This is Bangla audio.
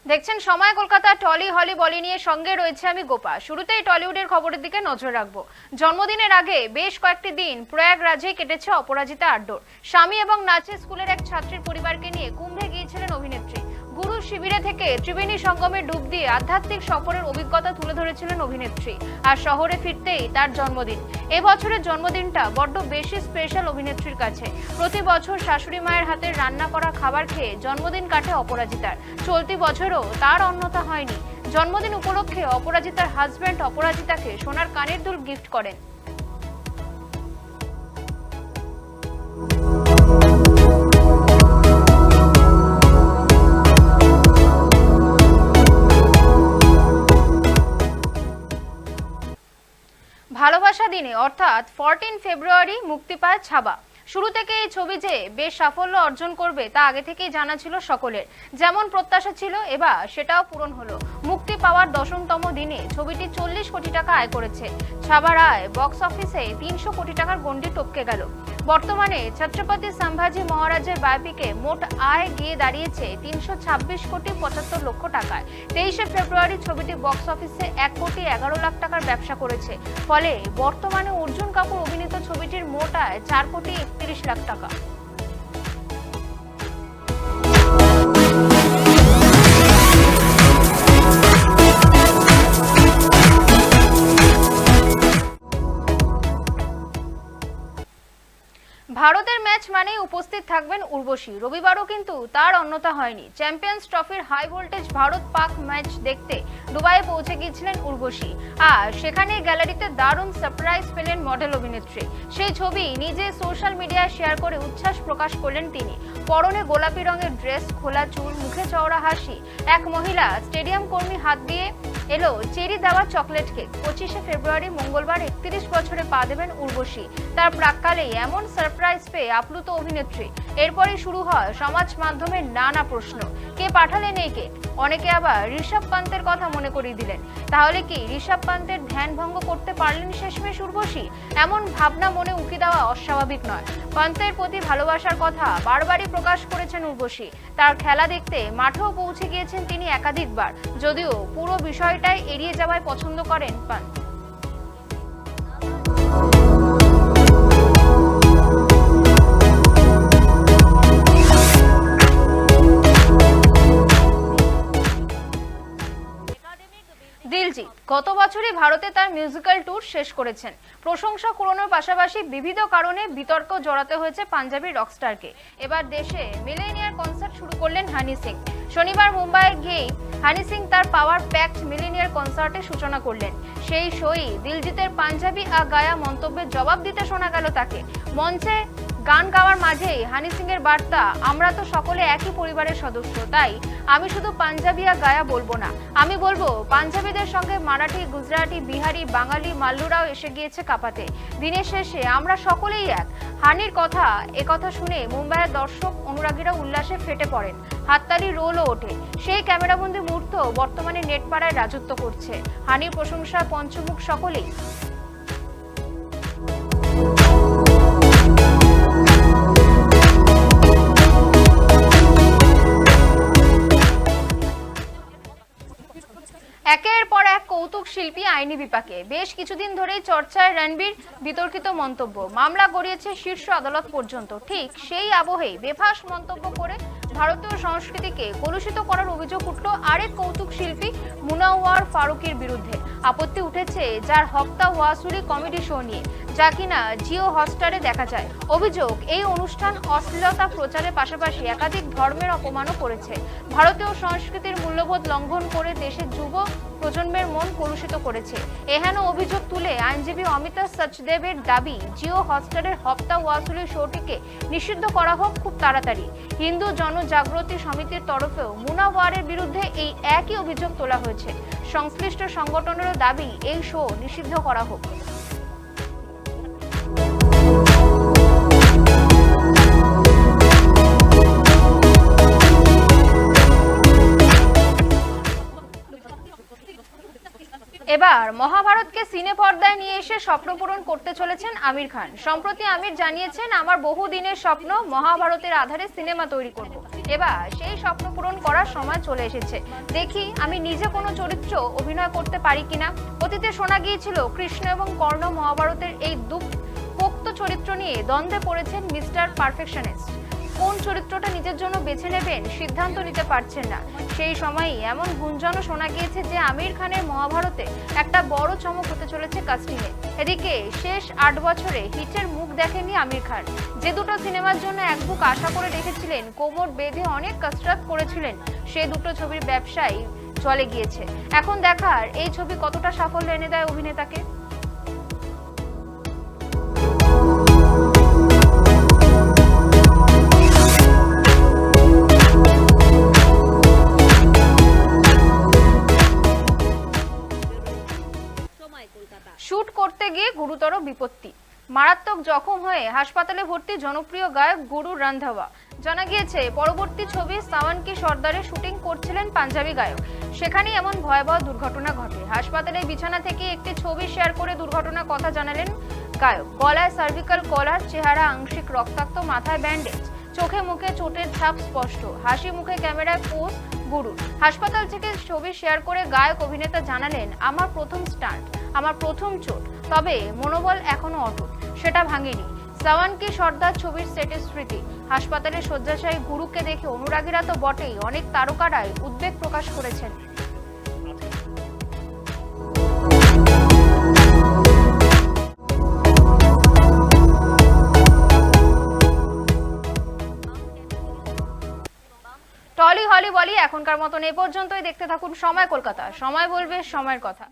দেখছেন সময় কলকাতা টলি হলি বলি নিয়ে সঙ্গে রয়েছে আমি গোপা। শুরুতেই টলিউডের খবরের দিকে নজর রাখবো। জন্মদিনের আগে বেশ কয়েকটি দিন প্রয়াগরাজে কেটেছে অপরাজিতা আড্ডোর। স্বামী এবং নাচে স্কুলের এক ছাত্রীর পরিবারকে নিয়ে কুম্ভে গিয়েছিলেন অভিনেত্রী। গুরু শিবিরে থেকে ত্রিবেণী সঙ্গমে ডুব দিয়ে আধ্যাত্মিক সফরের অভিজ্ঞতা তুলে ধরেছিলেন অভিনেত্রী। আর শহরে ফিরতেই তার জন্মদিন। এবছরের জন্মদিনটা বড্ড বেশি স্পেশাল অভিনেত্রীর কাছে। প্রতি বছর শাশুড়ি মায়ের হাতের রান্না করা খাবার খেয়ে জন্মদিন কাটে অপরাজিতার। চলতি বছরও তার অন্যথা হয়নি। জন্মদিন উপলক্ষে অপরাজিতার হাজব্যান্ড অপরাজিতাকে সোনার কানের দুল গিফট করেন। ভালোবাসা দিনে অর্থাৎ 14 ফেব্রুয়ারি মুক্তি পায় ছাবা। শুরু থেকে এই ছবি যে বেশ সাফল্য অর্জন করবে তা আগে থেকেই জানা ছিল সকলের। যেমন প্রত্যাশা ছিল এবার সেটাও পূরণ হলো। মুক্তি পাওয়ার 10তম দিনে ছবিটি 40 কোটি টাকা আয় করেছে। ছাবার আয় বক্স অফিসে 300 কোটি টাকার গণ্ডি টপকে গেল। বর্তমানে ছত্রপতি সম্ভাজি মহারাজের বায়োপিকে মোট আয় গিয়ে দাঁড়িয়েছে 326 কোটি 75 লক্ষ টাকায়। 23 ফেব্রুয়ারি ছবিটি বক্স অফিসে 1 কোটি 11 লাখ টাকার ব্যবসা করেছে। ফলে বর্তমানে অর্জুন কাপুর অভিনীত ছবিটির মোট আয় 4 কোটি 31 লাখ টাকা। ভারতের ম্যাচ মানেই উপস্থিত থাকবেন উর্বশী। রবিবারও কিন্তু তার অন্যথা হয়নি। চ্যাম্পিয়ন্স ট্রফির high voltage Bharat Pak match দেখতে দুবাইয়ে পৌঁছে গিয়েছিলেন উর্বশী। আর সেখানে গ্যালারিতে দারুণ সারপ্রাইজ পেলেন মডেল অভিনেত্রী। সেই ছবি নিজে সোশ্যাল মিডিয়ায় শেয়ার করে উচ্ছ্বাস প্রকাশ করলেন তিনি। পরনে গোলাপি রঙের ড্রেস, খোলা চুল, মুখে চওড়া হাসি। এক মহিলা স্টেডিয়াম কর্মী হাত দিয়ে এলো চেরি দেওয়া চকলেট কেক। 25 ফেব্রুয়ারি মঙ্গলবার 31 বছরে পা দেবেন উর্বশী। তার প্রাক্কালেই এমন সারপ্রাইজ পেয়ে আপ্লুত অভিনেত্রী। এরপরই শুরু হয় সমাজ মাধ্যমে নানা প্রশ্ন। কে পাঠালেন এই কেক? অনেকে আবার ঋষভ পান্তের কথা মনে করিয়ে দিলেন। তাহলে কি ঋষভ পান্তের ধ্যান ভঙ্গ করতে পারলেন শেষমেশ উর্বশী? এমন ভাবনা মনে উকি দেওয়া অস্বাভাবিক নয়। পান্তের প্রতি ভালোবাসার কথা বারবারই প্রকাশ করেছেন উর্বশী। তার খেলা দেখতে মাঠেও পৌঁছে গিয়েছেন তিনি একাধিকবার। যদিও পুরো বিষয়টাই এড়িয়ে যাওয়ায় পছন্দ করেন পান্ত। দিলজিৎ গত বছরই ভারতে তার মিউজিক্যাল ট্যুর শেষ করেছেন। প্রশংসা কুড়ানোর পাশাপাশি বিবিধ কারণে বিতর্ক জড়াতে হয়েছে পাঞ্জাবি রকস্টারকে। এবার দেশে মিলেনিয়ার কনসার্ট শুরু করলেন হানি সিং। শনিবার মুম্বাইয়ে গিয়ে হানি সিং তার পাওয়ার প্যাকড মিলেনিয়ার কনসার্টের সূচনা করলেন। সেই শোই দিলজিতের পাঞ্জাবি গায়া মন্তব্যের জবাব দিতে শোনা গেল তাকে। মঞ্চে গান গাওয়ার মাঝেই হানি সিং এর বার্তা, আমরা তো সকলে একই পরিবারের সদস্য, তাই আমি শুধু পাঞ্জাবিয়া গায়া বলবো না, আমি বলবো পাঞ্জাবিদের সঙ্গে মারাঠি, গুজরাটি, বিহারি, বাঙালি, মাল্লুরাও এসে গিয়েছে কাঁপাতে। দিনের শেষে আমরা সকলেই এক। হানির কথা একথা শুনে মুম্বাইয়ের দর্শক অনুরাগীরা উল্লাসে ফেটে পড়েন। হাততালি রোলও ওঠে। সেই ক্যামেরাবন্দি মুহূর্ত বর্তমানে নেটপাড়ায় রাজত্ব করছে। হানির প্রশংসায় পঞ্চমুখ সকলেই। একের পর এক কৌতুক শিল্পী আইনি বিপাকে। বেশ কিছুদিন ধরেই চর্চায় রণবীর বিতর্কিত মন্তব্য। মামলা গড়িয়েছে শীর্ষ আদালত পর্যন্ত। ঠিক সেই আবহেই বেফাঁস মন্তব্য করে ভারতীয় সংস্কৃতিকে কলুষিত করার অভিযোগ উঠল আরেক কৌতুক শিল্পী মুনাওয়ার ফারুকির বিরুদ্ধে। আপত্তি উঠেছে যার হপ্তা ওয়াসুলি কমেডি শো নিয়ে, যা কিনা জিও হটস্টারে দেখা যায়। অভিযোগ, এই অনুষ্ঠান অশ্লীলতা প্রচারের পাশাপাশি একাধিক ধর্মের অপমানও করেছে। ভারতীয় সংস্কৃতির মূল্যবোধ লঙ্ঘন করে দেশের যুব প্রজন্মের মন কলুষিত করেছে। এহেন অভিযোগ তুলে আইনজীবী অমিতা সচদেবের দাবি, জিও হটস্টারের হপ্তা ওয়াসুলি শোটিকে নিষিদ্ধ করা হোক খুব তাড়াতাড়ি। হিন্দু জনজাগরতি সমিতির তরফেও মুনাওয়ারের বিরুদ্ধে এই একই অভিযোগ তোলা হয়েছে। সংশ্লিষ্ট সংগঠনেরও দাবি এই শো নিষিদ্ধ করা হোক। এবার মহাভারতকে সিনে পর্দায় নিয়ে এসে স্বপ্ন পূরণ করতে চলেছেন আমির খান। সম্প্রতি আমির জানিয়েছেন, আমার বহুদিনের স্বপ্ন মহাভারতের আধারে সিনেমা তৈরি করব। এবার সেই স্বপ্ন পূরণ করার সময় চলে এসেছে। দেখি আমি নিজে কোনো চরিত্র অভিনয় করতে পারি কিনা। অতীতে শোনা গিয়েছিল কৃষ্ণ এবং কর্ণ মহাভারতের এই পোক্ত চরিত্র নিয়ে দ্বন্দ্বে পড়েছেন মিস্টার পারফেকশনিস্ট। কোন চরিত্রটা নিজের জন্য বেছে নেবেন সিদ্ধান্ত নিতে পারছেন না। সেই সময়ই এমন গুঞ্জনও শোনা গিয়েছে যে আমির খানের মহাভারতে একটা বড় চমক হতে চলেছে কাস্টিংয়ে। এদিকে শেষ 8 বছরে হিটের মুখ দেখেননি আমির খান। যে দুটো সিনেমার জন্য এক বুক আশা করে রেখেছিলেন, কোমর বেঁধে অনেক কসরত করেছিলেন, সে দুটো ছবির ব্যবসায় চলে গিয়েছে। এখন দেখার এই ছবি কতটা সাফল্য এনে দেয় অভিনেতাকে। শুট করতে গিয়ে গুরুতর বিপত্তি, মারাত্মক জখম হয়ে হাসপাতালে ভর্তি জনপ্রিয় গায়ক গুরু রন্ধাওয়া। জানা গিয়েছে পরবর্তী ছবি সাওয়ান কি সর্দারে শুটিং করছিলেন পাঞ্জাবি গায়ক, সেখানেই এমন ভয়াবহ দুর্ঘটনা ঘটে। হাসপাতালে বিছানা থেকে একটি ছবি শেয়ার করে দুর্ঘটনার কথা জানালেন গায়ক। গলায় সার্ভিক্যাল কলার, চেহারা আংশিক রক্তাক্ত, মাথায় ব্যান্ডেজ, চোখে মুখে চোটের ছাপ স্পষ্ট, হাসি মুখে ক্যামেরায় পোজ গুরুর। হাসপাতাল থেকে ছবি শেয়ার করে গায়ক অভিনেতা জানালেন, আমার প্রথম স্টান্ট, আমার প্রথম চোট, তবে মনোবল এখনো অটুট, সেটা ভাঙেনি। সাওয়ান কি সর্দার ছবির সেটের স্মৃতি। হাসপাতালে শয্যাশায়ী গুরুকে দেখে অনুরাগীরা তো বটেই, অনেক তারকারাই উদ্বেগ প্রকাশ করেছেন। টলি হলি বলি এখনকার মতন এ পর্যন্তই। দেখতে থাকুন সময় কলকাতা। সময় বলবে সময়ের কথা।